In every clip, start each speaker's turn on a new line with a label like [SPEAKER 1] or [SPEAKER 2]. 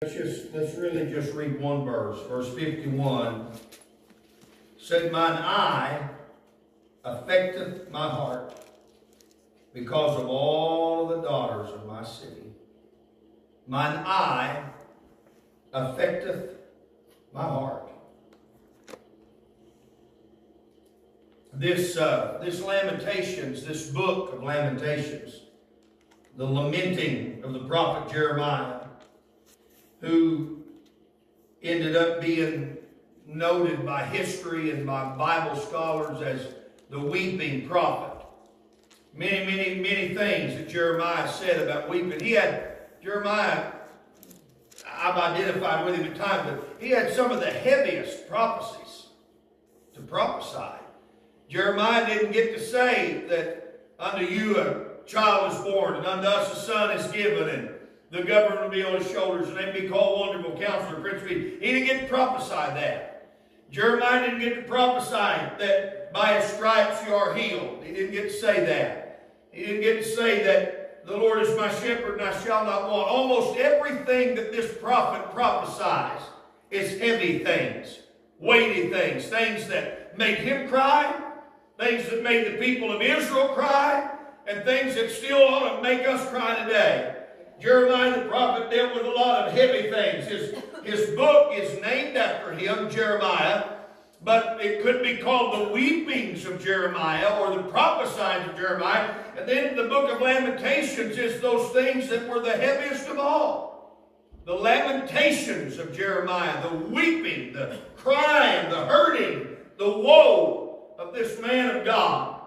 [SPEAKER 1] Let's really just read one verse. Verse 51 said, "Mine eye affecteth my heart because of all the daughters of my city. Mine eye affecteth my heart." This Lamentations, this book of Lamentations, the lamenting of the prophet Jeremiah, who ended up being noted by history and by Bible scholars as the weeping prophet. Many things that Jeremiah said about weeping. Jeremiah, I've identified with him at times, but he had some of the heaviest prophecies to prophesy. Jeremiah didn't get to say that unto you a child is born, and unto us a son is given, and the government will be on his shoulders, and they be called Wonderful Counselor, Prince of Peace. He didn't get to prophesy that. Jeremiah didn't get to prophesy that by his stripes you are healed. He didn't get to say that. He didn't get to say that the Lord is my shepherd and I shall not want. Almost everything that this prophet prophesies is heavy things, weighty things, things that made him cry, things that made the people of Israel cry, and things that still ought to make us cry today. Jeremiah the prophet dealt with a lot of heavy things. His book is named after him, Jeremiah, but it could be called the weepings of Jeremiah or the prophesying of Jeremiah. And then the book of Lamentations is those things that were the heaviest of all. The lamentations of Jeremiah, the weeping, the crying, the hurting, the woe of this man of God.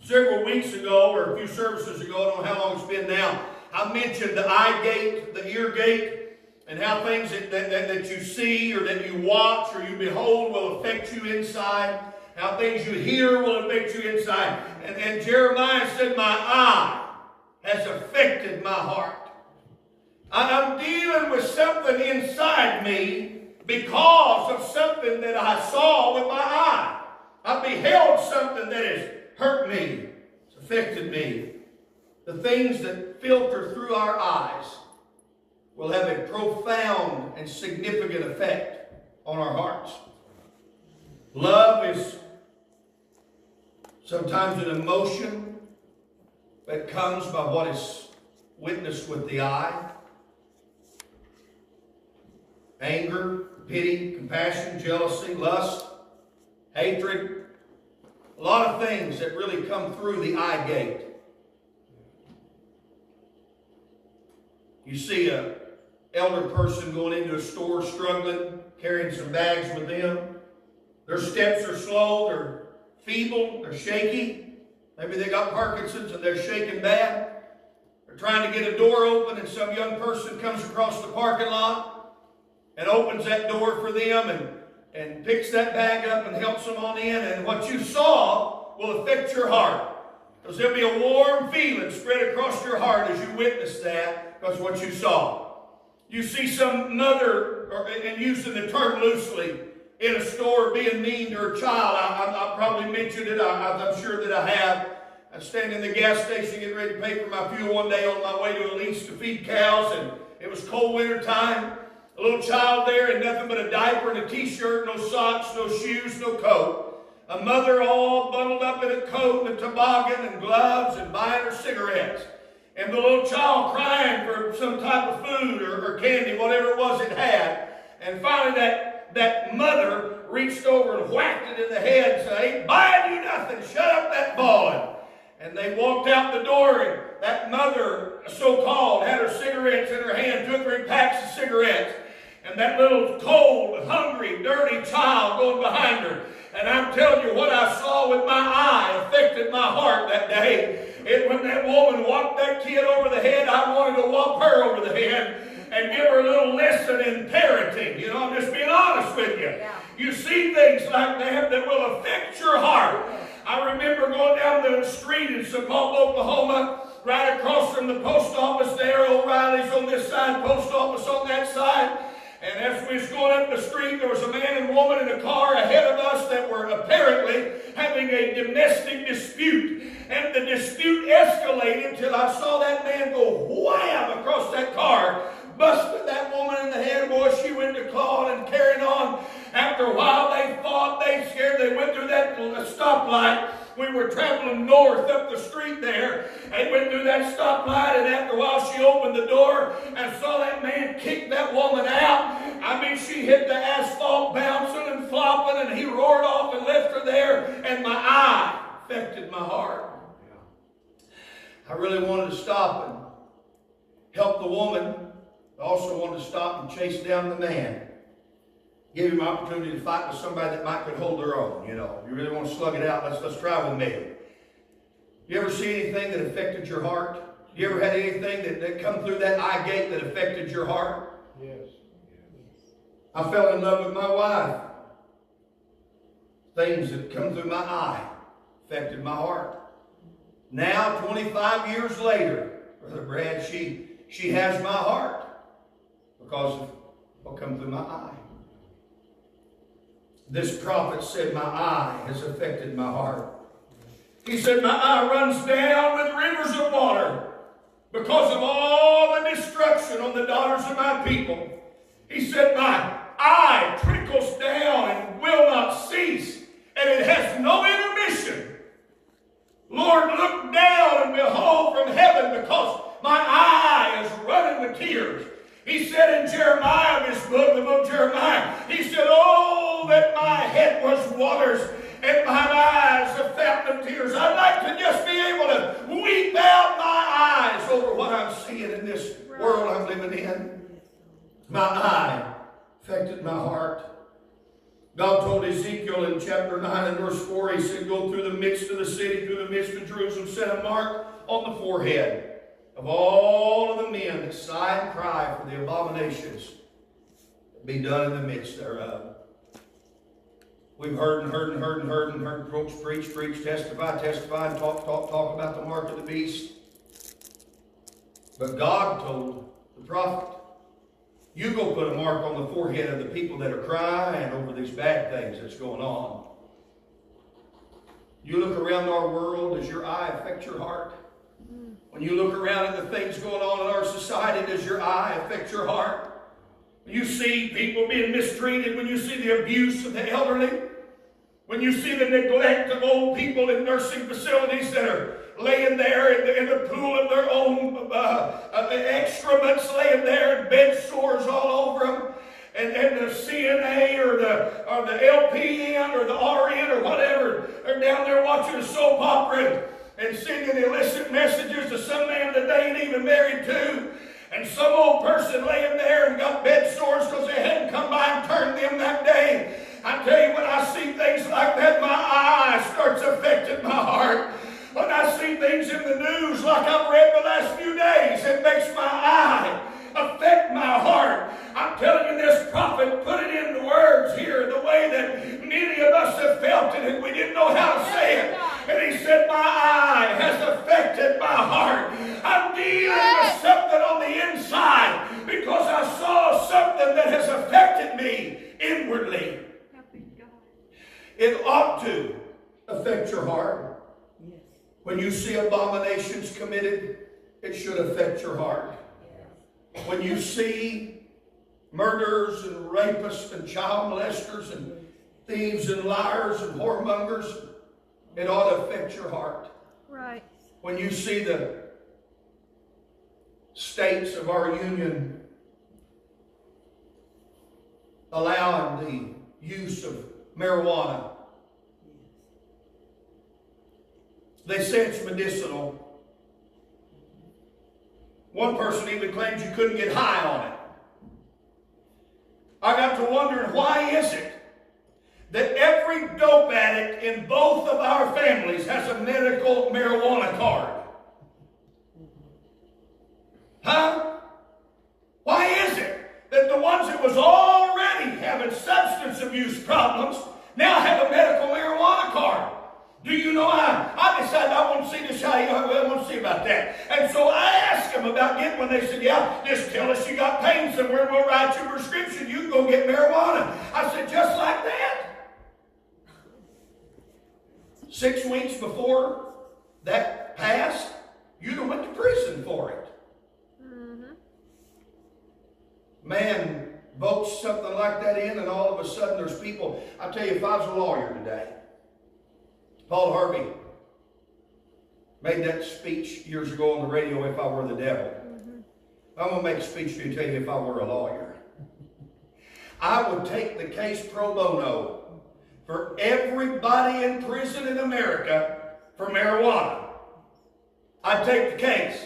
[SPEAKER 1] Several weeks ago, or a few services ago, I don't know how long it's been now, I mentioned the eye gate, the ear gate, and how things that you see or that you watch or you behold will affect you inside. How things you hear will affect you inside. And Jeremiah said, "My eye has affected my heart. I'm dealing with something inside me because of something that I saw with my eye. I beheld something that has hurt me. It's affected me." The things that filter through our eyes will have a profound and significant effect on our hearts. Love is sometimes an emotion that comes by what is witnessed with the eye. Anger, pity, compassion, jealousy, lust, hatred. A lot of things that really come through the eye gate. You see an elder person going into a store struggling, carrying some bags with them. Their steps are slow, they're feeble, they're shaky. Maybe they got Parkinson's and they're shaking bad. They're trying to get a door open and some young person comes across the parking lot and opens that door for them and picks that bag up and helps them on in. And what you saw will affect your heart. Because there'll be a warm feeling spread across your heart as you witness that. Because what you saw. You see some mother, and using the term loosely, in a store being mean to her child. I probably mentioned it. I'm sure that I have. I'm standing in the gas station getting ready to pay for my fuel one day on my way to a lease to feed cows. And it was cold winter time. A little child there in nothing but a diaper and a t-shirt, no socks, no shoes, no coat. A mother all bundled up in a coat and a toboggan and gloves and buying her cigarettes. And the little child crying for some type of food or candy, whatever it was it had. And finally that mother reached over and whacked it in the head and said, "Ain't buying you nothing, shut up that bawling." And they walked out the door and that mother, so-called, had her cigarettes in her hand, took 3 packs of cigarettes. And that little cold, hungry, dirty child going behind her. And I'm telling you, what I saw with my eye affected my heart that day. When that woman walked that kid over the head, I wanted to walk her over the head and give her a little lesson in parenting. You know, I'm just being honest with you. Yeah. You see things like that will affect your heart. I remember going down the street in Sapulpa, Oklahoma, right across from the post office there, O'Reilly's on this side, post office on that side. And as we was going up the street, there was a man and woman in a car ahead of us that were apparently having a domestic dispute. And the dispute escalated till I saw that man go wham across that car, busted that woman in the ain't scared. They went through that stoplight. We were traveling north up the street there. They went through that stoplight, and after a while she opened the door and saw that man kick that woman out. I mean, she hit the asphalt bouncing and flopping, and he roared off and left her there, and my eye affected my heart. I really wanted to stop and help the woman. I also wanted to stop and chase down the man. Give him an opportunity to fight with somebody that might could hold their own. You know, you really want to slug it out, let's try with me. You ever see anything that affected your heart? You ever had anything that come through that eye gate that affected your heart?
[SPEAKER 2] Yes.
[SPEAKER 1] I fell in love with my wife. Things that come through my eye affected my heart. Now, 25 years later, Brother Brad, she has my heart because of what comes through my eye. This prophet said, my eye has affected my heart. He said, my eye runs down with rivers of water because of all the destruction on the daughters of my people. He said, my eye trickles down and will not cease, and it has no intermission. Lord, look down and behold from heaven, because my eye is running with tears. He said in Jeremiah, his book, the book of Jeremiah, he said, oh, that my head was waters and my eyes a fountain of tears. I'd like to just be able to weep out my eyes over what I'm seeing in this world I'm living in. My eye affected my heart. God told Ezekiel in chapter 9 and verse 4, he said, go through the midst of the city, through the midst of Jerusalem, set a mark on the forehead of all of the men that sigh and cry for the abominations that be done in the midst thereof. We've heard folks preach, testify, and talk about the mark of the beast. But God told the prophet, you go put a mark on the forehead of the people that are crying over these bad things that's going on. You look around our world, does your eye affect your heart? When you look around at the things going on in our society, does your eye affect your heart? When you see people being mistreated, when you see the abuse of the elderly, when you see the neglect of old people in nursing facilities that are laying there in the pool of their own excrements, laying there and bed sores all over them, and the CNA or the LPN or the RN or whatever are down there watching a soap opera and sending illicit messages to some man that they ain't even married to, and some old person laying there and got bed sores because they hadn't come by and turned them that day. I tell you, when I see things like that, my eye starts affecting my heart. When I see things in the news like I've read the last few days, it makes my eye affect my heart. I'm telling you, this prophet put it into words here the way that many of us have felt it, and we didn't know how to say it. And he said, my eye has affected my heart. I'm dealing with something on the inside because I saw something that has affected me inwardly. It ought to affect your heart. When you see abominations committed, it should affect your heart. When you see murderers and rapists and child molesters and thieves and liars and whoremongers, it ought to affect your heart.
[SPEAKER 3] Right.
[SPEAKER 1] When you see the states of our union allowing the use of marijuana, they say it's medicinal. One person even claims you couldn't get high on it. I got to wondering, why is it that every dope addict in both of our families has a medical marijuana card? Huh? Why is it that the ones that was already having substance abuse problems now have a medical marijuana card? Do you know, I decided I want to see this, I want to see about that. And so I asked them about getting one. They said, yeah, just tell us you got pain somewhere and we'll write you a prescription. You can go get marijuana. I said, just like that? 6 weeks before that passed, you'd have went to prison for it. Mm-hmm. Man votes something like that in, and all of a sudden there's people. I tell you, if I was a lawyer today, Paul Harvey made that speech years ago on the radio, If I Were the Devil. I'm going to make a speech to you and tell you if I were a lawyer. I would take the case pro bono for everybody in prison in America for marijuana. I'd take the case.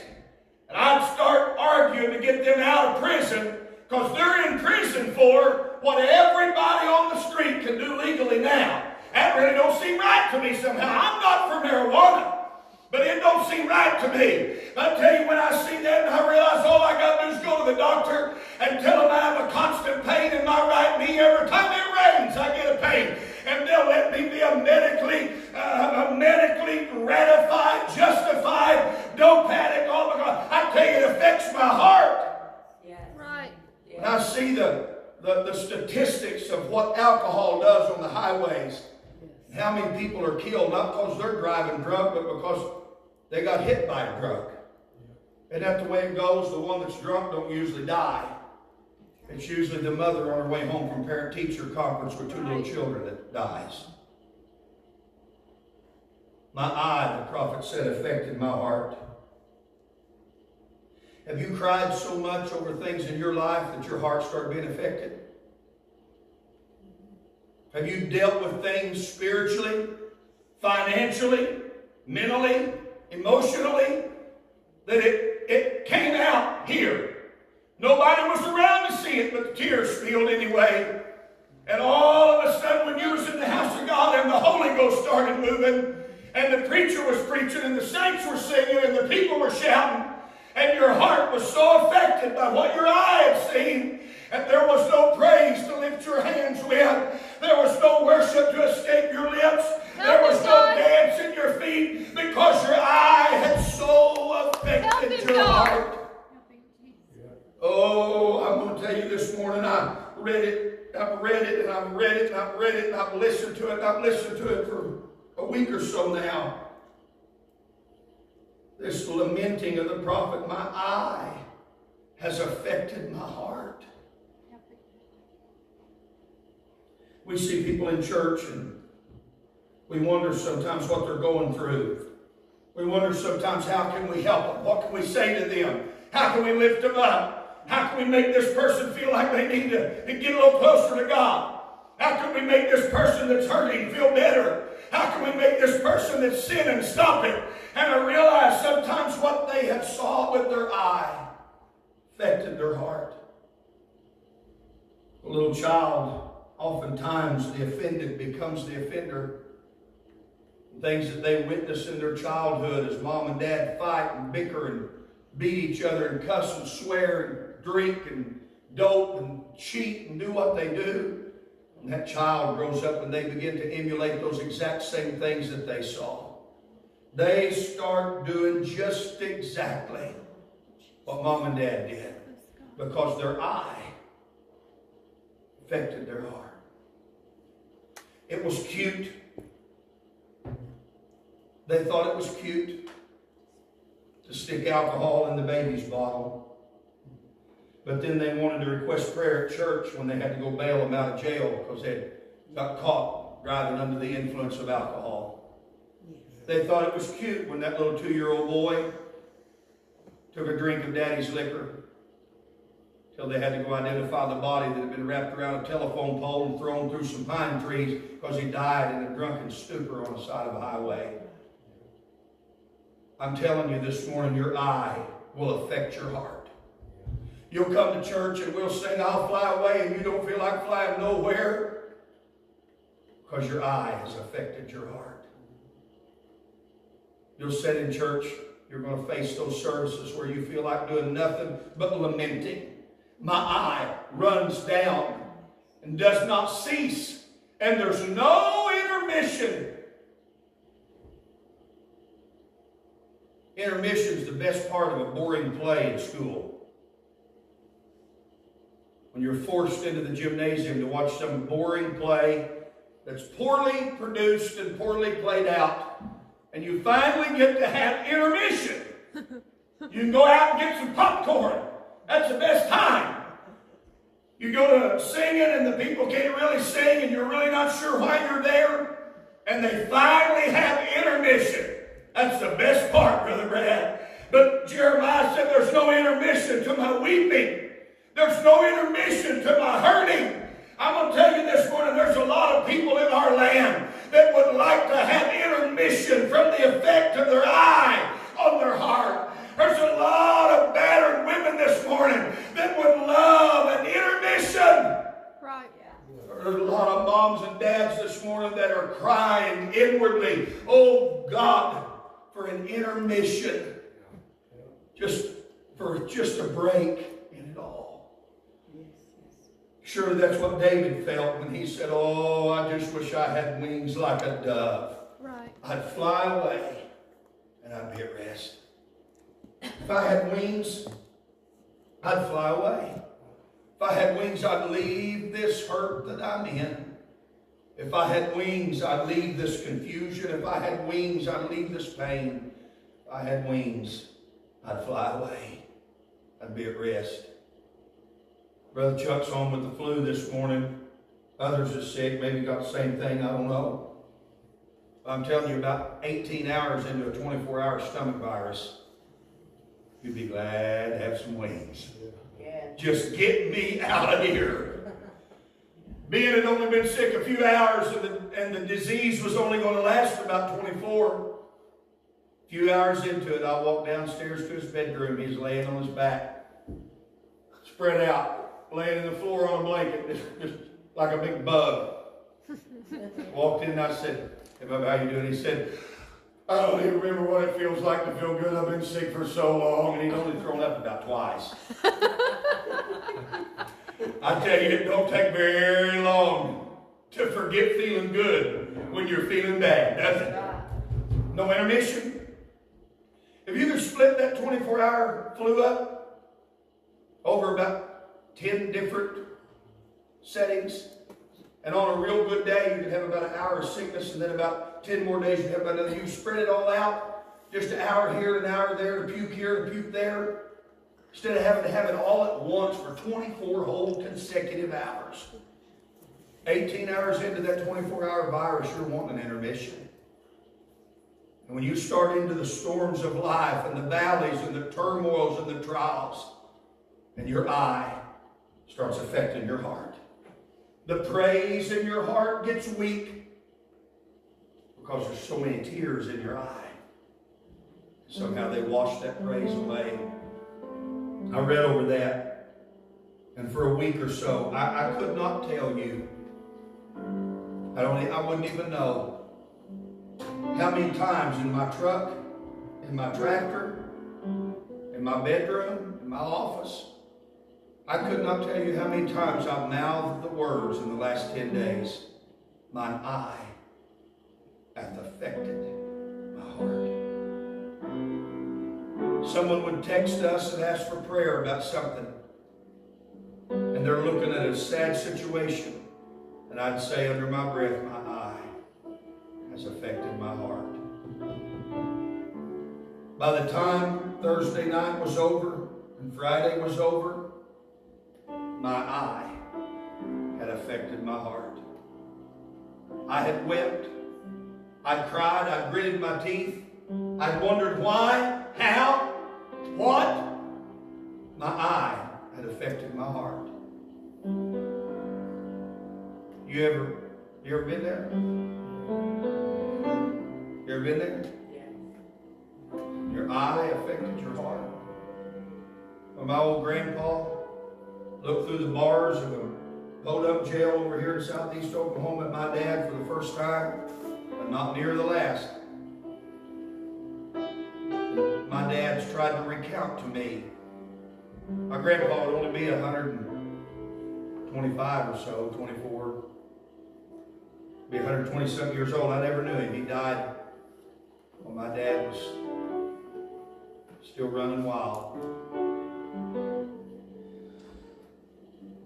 [SPEAKER 1] And I'd start arguing to get them out of prison because they're in prison for what everybody on the street can do legally now. That really don't seem right to me somehow. I'm not for marijuana. But it don't seem right to me. I tell you, when I see that and I realize all I got to do is go to the doctor and tell them I have a constant pain in my right knee. Every time it rains, I get a pain. And they'll let me be a medically ratified, justified dope addict. Oh my God. I tell you, it affects my heart.
[SPEAKER 2] Yes.
[SPEAKER 3] Right.
[SPEAKER 1] When I see the statistics of what alcohol does on the highways, how many people are killed, not because they're driving drunk, but because they got hit by a drunk. Isn't that the way it goes? The one that's drunk don't usually die. It's usually the mother on her way home from parent-teacher conference with 2 little children that dies. My eye, the prophet said, affected my heart. Have you cried so much over things in your life that your heart started being affected? Have you dealt with things spiritually, financially, mentally, emotionally, that it came out here? Nobody was around to see it, but the tears spilled anyway. And all of a sudden, when you was in the house of God and the Holy Ghost started moving, and the preacher was preaching, and the saints were singing, and the people were shouting, and your heart was so affected by what your eye had seen, and there was no praise to lift your hands with. There was no worship to escape your lips. There was no dance in your feet because your eye had so affected your heart. Oh, I'm going to tell you this morning, I've read it, and I've read it, and I've listened to it, and I've listened to it for a week or so now. This lamenting of the prophet, my eye has affected my heart. We see people in church and we wonder sometimes what they're going through. We wonder sometimes how can we help them? What can we say to them? How can we lift them up? How can we make this person feel like they need to get a little closer to God? How can we make this person that's hurting feel better? How can we make this person that's sinning stop it? And I realize sometimes what they have saw with their eye affected their heart. A little child, oftentimes the offended becomes the offender. Things that they witness in their childhood as mom and dad fight and bicker and beat each other and cuss and swear and drink and dope and cheat and do what they do. And that child grows up and they begin to emulate those exact same things that they saw. They start doing just exactly what mom and dad did because their eye affected their heart. It was cute. They thought it was cute to stick alcohol in the baby's bottle. But then they wanted to request prayer at church when they had to go bail them out of jail because they got caught driving under the influence of alcohol. They thought it was cute when that little 2-year-old boy took a drink of daddy's liquor till they had to go identify the body that had been wrapped around a telephone pole and thrown through some pine trees because he died in a drunken stupor on the side of a highway. I'm telling you this morning, your eye will affect your heart. You'll come to church and we'll sing, I'll fly away, and you don't feel like flying nowhere because your eye has affected your heart. You'll sit in church, you're going to face those services where you feel like doing nothing but lamenting. My eye runs down and does not cease, and there's no intermission. Intermission is the best part of a boring play in school. When you're forced into the gymnasium to watch some boring play that's poorly produced and poorly played out, and you finally get to have intermission. You can go out and get some popcorn. That's the best time. You go to singing and the people can't really sing and you're really not sure why you're there. And they finally have intermission. That's the best part, Brother Brad. But Jeremiah said there's no intermission to my weeping. There's no intermission to my hurting. I'm going to tell you this morning, there's a lot of people in our land that would like to have intermission from the effect of their eye on their heart. There's a lot of battered women this morning that would love an intermission. Right. There's a lot of moms and dads this morning that are crying inwardly, oh God, for an intermission. Just a break in it all. Surely that's what David felt when he said, oh, I just wish I had wings like a dove. Right. I'd fly away and I'd be at rest. If I had wings, I'd fly away. If I had wings, I'd leave this hurt that I'm in. If I had wings, I'd leave this confusion. If I had wings, I'd leave this pain. If I had wings, I'd fly away. I'd be at rest. Brother Chuck's home with the flu this morning. Others are sick. Maybe got the same thing. I don't know. I'm telling you, about 18 hours into a 24-hour stomach virus, you'd be glad to have some wings. Yeah. Just get me out of here. Being had only been sick a few hours and the disease was only going to last about 24. A few hours into it, I walked downstairs to his bedroom. He's laying on his back, spread out, laying in the floor on a blanket, just like a big bug. Walked in and I said, hey, Bubba, how you doing? He said, I don't even remember what it feels like to feel good. I've been sick for so long. And he'd only thrown up about twice. I tell you, it don't take very long to forget feeling good when you're feeling bad, does it? No intermission. Have you ever split that 24-hour flu up over about 10 different settings? And on a real good day, you could have about an hour of sickness, and then about 10 more days, you have about another. You spread it all out, just an hour here, an hour there, to puke here, to puke there, instead of having to have it all at once for 24 whole consecutive hours. 18 hours into that 24-hour virus, you're wanting an intermission. And when you start into the storms of life and the valleys and the turmoils and the trials, and your eye starts affecting your heart, the praise in your heart gets weak because there's so many tears in your eye. Somehow they wash that praise away. I read over that, and for a week or so, I could not tell you. I wouldn't even know how many times in my truck, in my tractor, in my bedroom, in my office, I could not tell you how many times I've mouthed the words in the last 10 days. Mine eye hath affected my heart. Someone would text us and ask for prayer about something, and they're looking at a sad situation, and I'd say under my breath, my eye has affected my heart. By the time Thursday night was over and Friday was over, my eye had affected my heart. I had wept. I cried. I gritted my teeth. I wondered why, how, what. My eye had affected my heart. You ever been there? You ever been there? Yeah. Your eye affected your heart. When my old grandpa looked through the bars of a hold-up jail over here in southeast Oklahoma at my dad for the first time, but not near the last. My dad's tried to recount to me. My grandpa would only be 125 or so, 24, be 120-something years old. I never knew him. He died when my dad was still running wild.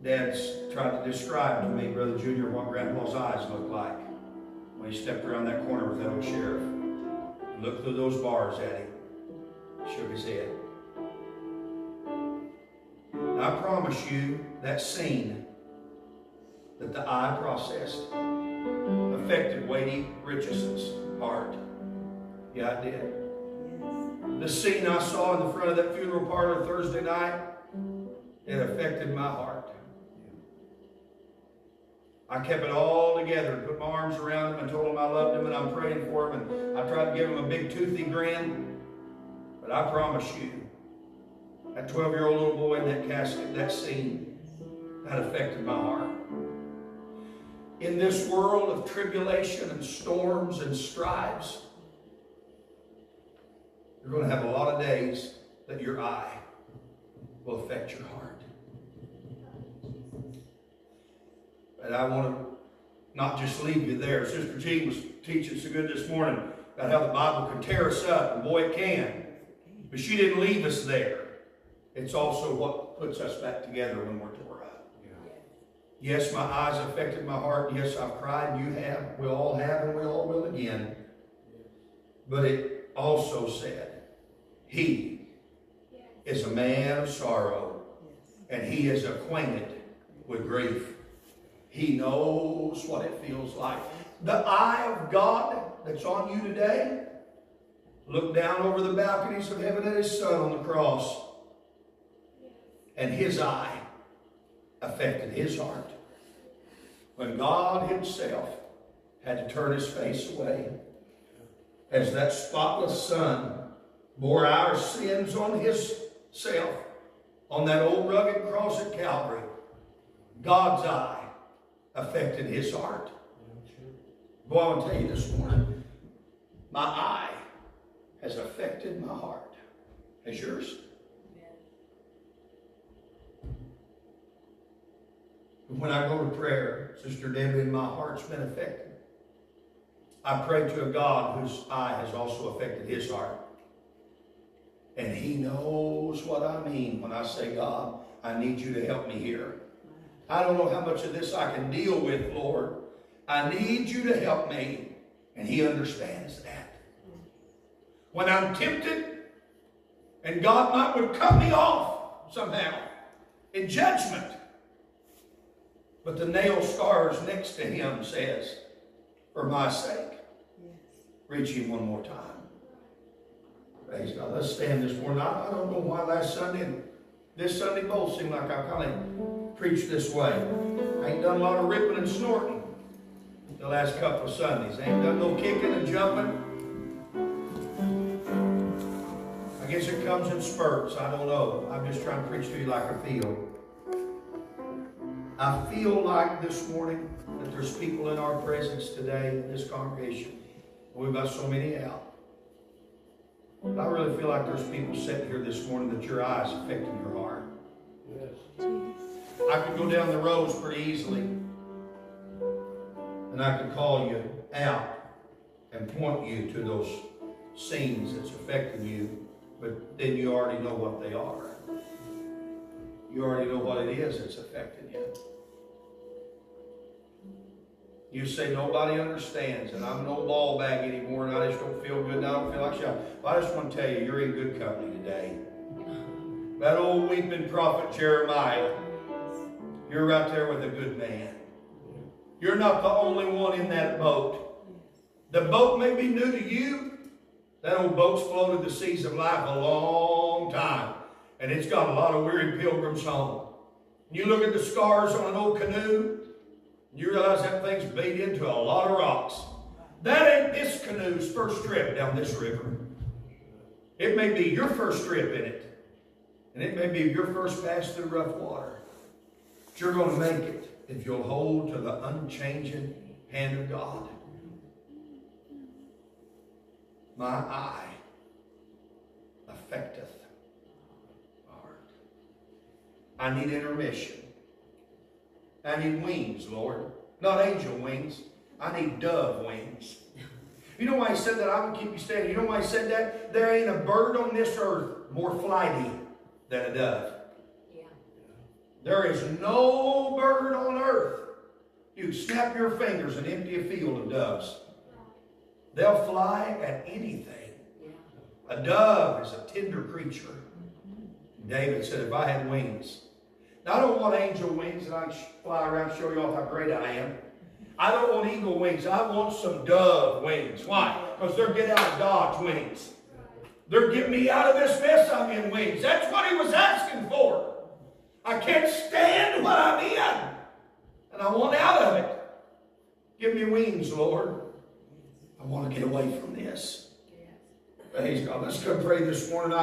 [SPEAKER 1] Dad's tried to describe to me, Brother Junior, what Grandpa's eyes looked like when he stepped around that corner with that old sheriff. He looked through those bars at him, shook his head. And I promise you, that scene that the eye processed affected J.L Richison's heart. Yeah, it did. The scene I saw in the front of that funeral parlor Thursday night, it affected my heart. I kept it all together and put my arms around him and told him I loved him and I'm praying for him, and I tried to give him a big toothy grin. But I promise you, that 12-year-old little boy in that casket, that scene, that affected my heart. In this world of tribulation and storms and strives, you're going to have a lot of days that your eye will affect your heart. And I want to not just leave you there. Sister Jean was teaching so good this morning about how the Bible can tear us up, and boy, it can. But she didn't leave us there. It's also what puts us back together when we're tore up. Yes, my eyes affected my heart. Yes, I've cried. You have. We all have, and we all will again. But it also said, He is a man of sorrow, and He is acquainted with grief. He knows what it feels like. The eye of God that's on you today, look down over the balconies of heaven at His Son on the cross, and His eye affected His heart. When God Himself had to turn His face away, as that spotless Son bore our sins on Himself on that old rugged cross at Calvary, God's eye affected His heart. Boy, I want to tell you this morning, my eye has affected my heart. Has yours? When I go to prayer, Sister Debbie, and my heart's been affected, I pray to a God whose eye has also affected His heart. And He knows what I mean when I say, God, I need you to help me here. I don't know how much of this I can deal with, Lord. I need you to help me. And He understands that. When I'm tempted, and God would cut me off somehow in judgment, but the nail scars next to Him says, for my sake, reach Him one more time. Praise God. Let's stand this morning. I don't know why last Sunday and this Sunday both seem like I kind of preached this way. I ain't done a lot of ripping and snorting the last couple of Sundays. I ain't done no kicking and jumping. I guess it comes in spurts. I don't know. I'm just trying to preach to you like I feel. I feel like this morning that there's people in our presence today in this congregation. We've got so many out. But I really feel like there's people sitting here this morning that your eyes affecting your heart. Yes. I could go down the rows pretty easily, and I could call you out and point you to those scenes that's affecting you, but then you already know what they are. You already know what it is that's affecting you. You say nobody understands, and I'm no ball bag anymore, and I just don't feel good, and I don't feel like shouting. Well, I just want to tell you, you're in good company today. That old weeping prophet Jeremiah, you're right there with a good man. You're not the only one in that boat. The boat may be new to you. That old boat's floated the seas of life a long time, and it's got a lot of weary pilgrims home. You look at the scars on an old canoe, you realize that thing's beat into a lot of rocks. That ain't this canoe's first trip down this river. It may be your first trip in it. And it may be your first pass through rough water. But you're going to make it if you'll hold to the unchanging hand of God. My eye affecteth my heart. I need intermission. I need wings, Lord. Not angel wings. I need dove wings. You know why He said that? I will keep you standing. You know why He said that? There ain't a bird on this earth more flighty than a dove. Yeah. There is no bird on earth. You snap your fingers and empty a field of doves. They'll fly at anything. Yeah. A dove is a tender creature. David said, if I had wings, Now, I don't want angel wings that I can fly around and show you all how great I am. I don't want eagle wings. I want some dove wings. Why? Because they're get out of Dodge wings. They're getting me out of this mess I'm in wings. That's what he was asking for. I can't stand what I'm in. And I want out of it. Give me wings, Lord. I want to get away from this. Praise God. Let's go pray this morning.